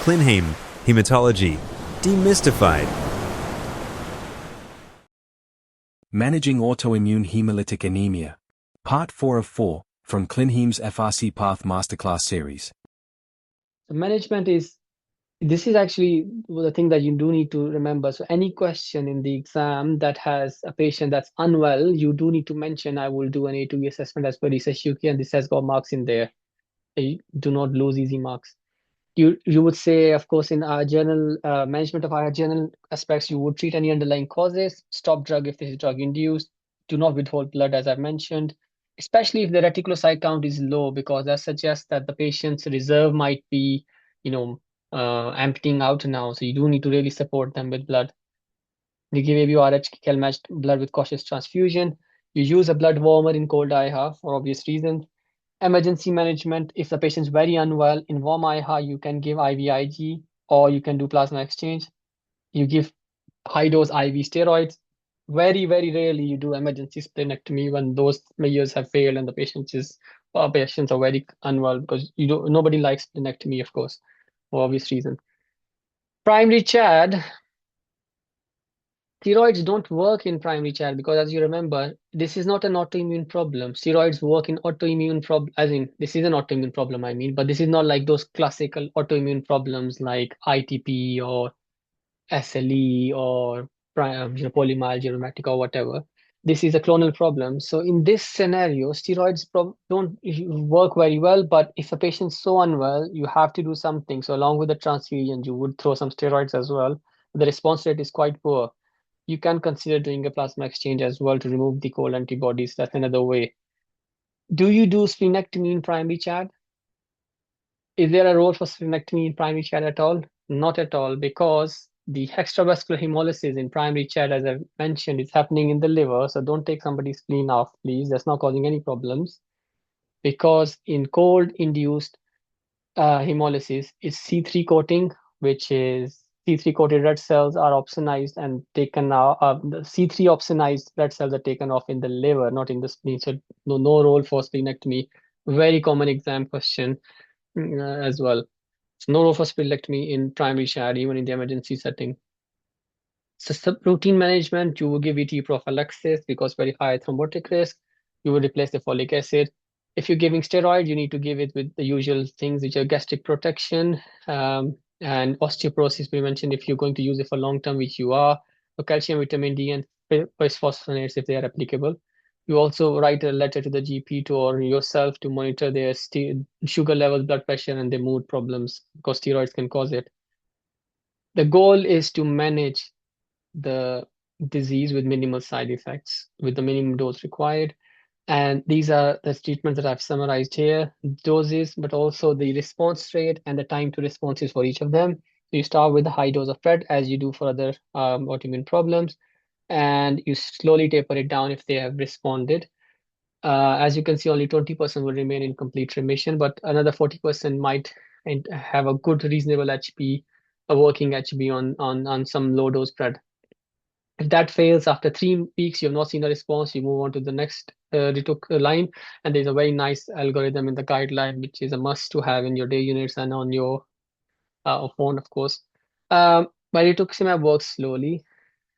ClinHaem, Hematology, Demystified. Managing Autoimmune Hemolytic Anemia. Part 4 of 4, from ClinHaem's FRCPath Masterclass Series. The management this is actually the thing that you do need to remember. So any question in the exam that has a patient that's unwell, you do need to mention, I will do an A2E assessment as per research UK, and this has got marks in there. You do not lose easy marks. You would say, of course, in our journal, management of our journal aspects, you would treat any underlying causes, stop drug if this is drug-induced, do not withhold blood, as I've mentioned, especially if the reticulocyte count is low, because that suggests that the patient's reserve might be, emptying out now. So you do need to really support them with blood. You give ABO-RH matched blood with cautious transfusion. You use a blood warmer in cold AIHA for obvious reasons. Emergency management, if the patient's very unwell, in warm AIHA, you can give IVIG or you can do plasma exchange. You give high-dose IV steroids. Very, very rarely you do emergency splenectomy when those measures have failed and the patients are very unwell, because nobody likes splenectomy, of course, for obvious reasons. Primary CHAD, steroids don't work in primary CHAD because, as you remember, this is not an autoimmune problem. Steroids work in autoimmune problem, as in this is an autoimmune problem, but this is not like those classical autoimmune problems like ITP or SLE or polymyalgia rheumatica or whatever. This is a clonal problem. So in this scenario, steroids don't work very well, but if a patient's so unwell, you have to do something. So along with the transfusion, you would throw some steroids as well. The response rate is quite poor. You can consider doing a plasma exchange as well to remove the cold antibodies. That's another way. Do you do splenectomy in primary CHAD? Is there a role for splenectomy in primary CHAD at all? Not at all, because the extravascular hemolysis in primary CHAD, as I mentioned, is happening in the liver. So don't take somebody's spleen off, please. That's not causing any problems. Because in cold-induced hemolysis, it's C3 coating, which is C3 coated red cells are opsonized and taken out. The C3 opsonized red cells are taken off in the liver, not in the spleen. So no role for splenectomy. Very common exam question as well. So no role for splenectomy in primary CHAD, even in the emergency setting. So subroutine management, you will give ET prophylaxis because very high thrombotic risk. You will replace the folic acid. If you're giving steroid, you need to give it with the usual things, which are gastric protection and osteoporosis prevention if you're going to use it for long term, which you are. So calcium, vitamin D, and bisphosphonates if they are applicable. You also write a letter to the GP or yourself to monitor their sugar levels, blood pressure, and their mood problems, because steroids can cause it. The goal is to manage the disease with minimal side effects, with the minimum dose required. And these are the treatments that I've summarized here, doses, but also the response rate and the time to responses for each of them. So you start with a high dose of PrED, as you do for other autoimmune problems, and you slowly taper it down if they have responded. As you can see, only 20% will remain in complete remission, but another 40% might have a good, reasonable HP, a working HP on some low dose PrED. If that fails after 3 weeks, you have not seen a response, you move on to the next line. And there's a very nice algorithm in the guideline, which is a must to have in your day units and on your phone, of course. Rituximab works slowly,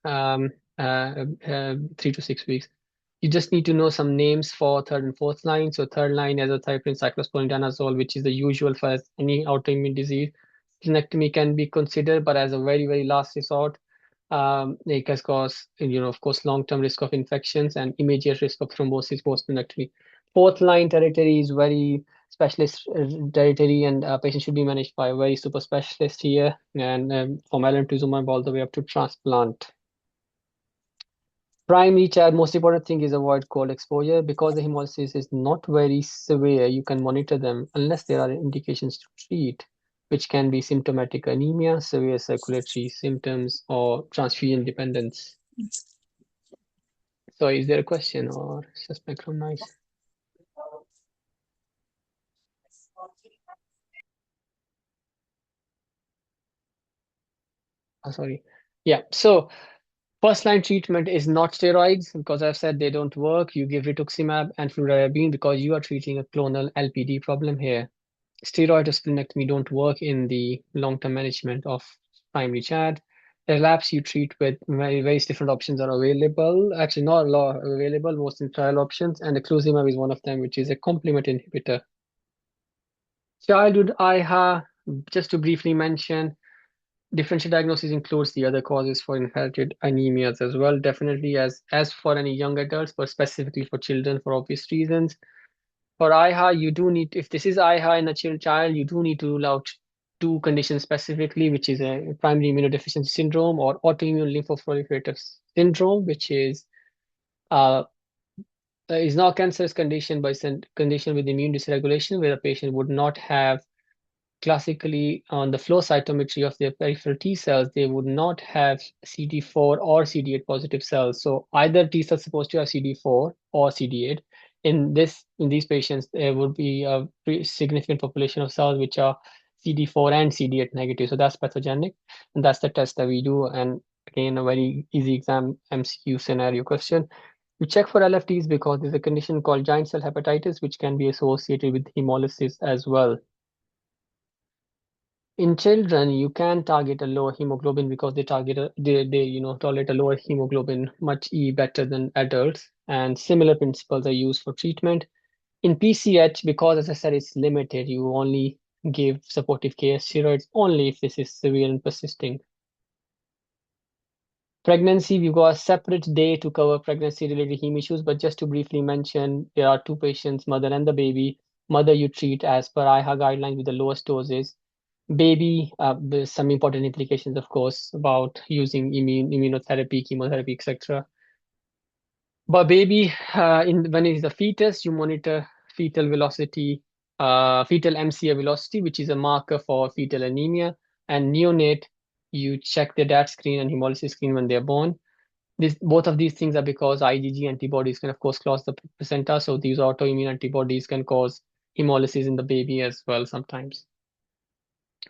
3 to 6 weeks. You just need to know some names for third and fourth line. So third line, azathioprine, cyclosporine, danazole, which is the usual for any autoimmune disease. Splenectomy can be considered, but as a very, very last resort. It can cause, of course, long-term risk of infections and immediate risk of thrombosis post-splenectomy. Fourth line territory is very specialist territory, and patients should be managed by a very super specialist here, and from alemtuzumab all the way up to transplant. Primary CHAD, most important thing is avoid cold exposure. Because the hemolysis is not very severe, you can monitor them unless there are indications to treat, which can be symptomatic anemia, severe circulatory symptoms, or transfusion dependence. So is there a question or just background noise? Oh, sorry. Yeah, so first line treatment is not steroids, because I've said they don't work. You give rituximab and fludarabine because you are treating a clonal LPD problem here. Steroid or splenectomy don't work in the long-term management of primary CHAD. Relapse you treat with various different options are available. Actually, not a lot are available, most in trial options, and eculizumab is one of them, which is a complement inhibitor. Childhood AIHA, just to briefly mention, differential diagnosis includes the other causes for inherited anemias as well, definitely as for any young adults, but specifically for children for obvious reasons. For AIHA, you do need, if this is AIHA in a child, you do need to rule out two conditions specifically, which is a primary immunodeficiency syndrome or autoimmune lymphoproliferative syndrome, which is not a cancerous condition, but it's a condition with immune dysregulation where the patient would not have classically on the flow cytometry of their peripheral T cells, they would not have CD4 or CD8 positive cells. So either T cells supposed to have CD4 or CD8. In these patients, there would be a pretty significant population of cells which are CD4 and CD8 negative. So that's pathogenic, and that's the test that we do. And again, a very easy exam MCQ scenario question. We check for LFTs because there's a condition called giant cell hepatitis, which can be associated with hemolysis as well. In children, you can target a lower hemoglobin because they tolerate a lower hemoglobin much better than adults, and similar principles are used for treatment. In PCH, because as I said, it's limited, you only give supportive care steroids only if this is severe and persisting. Pregnancy, we've got a separate day to cover pregnancy-related heme issues, but just to briefly mention, there are two patients, mother and the baby. Mother you treat as per AIHA guidelines with the lowest doses. Baby, there's some important implications, of course, about using immunotherapy, chemotherapy, etc. But baby, when it is a fetus, you monitor fetal velocity, fetal MCA velocity, which is a marker for fetal anemia. And neonate, you check their DAT screen and hemolysis screen when they're born. Both of these things are because IgG antibodies can, of course, cross the placenta. So these autoimmune antibodies can cause hemolysis in the baby as well sometimes.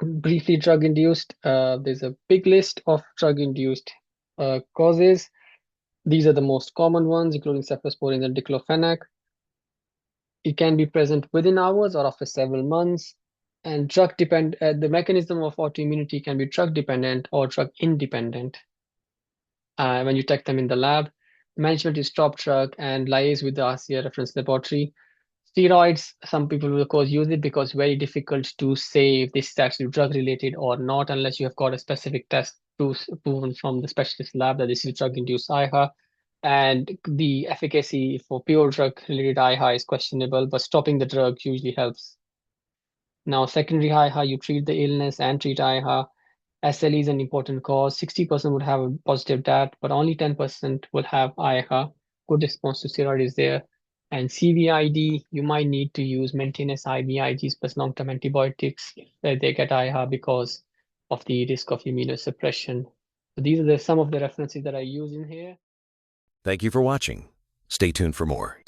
Briefly, drug-induced, there's a big list of drug-induced causes. These are the most common ones, including cephalosporin and diclofenac. It can be present within hours or after several months. And the mechanism of autoimmunity can be drug-dependent or drug-independent. When you take them in the lab, management is stop drug and liaise with the RCA reference laboratory. Steroids, some people will of course use it because it's very difficult to say if this is actually drug related or not unless you have got a specific test proven from the specialist lab that this is drug-induced AIHA. And the efficacy for pure drug-related AIHA is questionable, but stopping the drug usually helps. Now, secondary AIHA, you treat the illness and treat AIHA. SLE is an important cause. 60% would have a positive DAT, but only 10% will have AIHA. Good response to steroid is there. And CVID, you might need to use maintenance IVIGs plus long-term antibiotics if they get AIHA because of the risk of immunosuppression. So these are some of the references that I use in here. Thank you for watching. Stay tuned for more.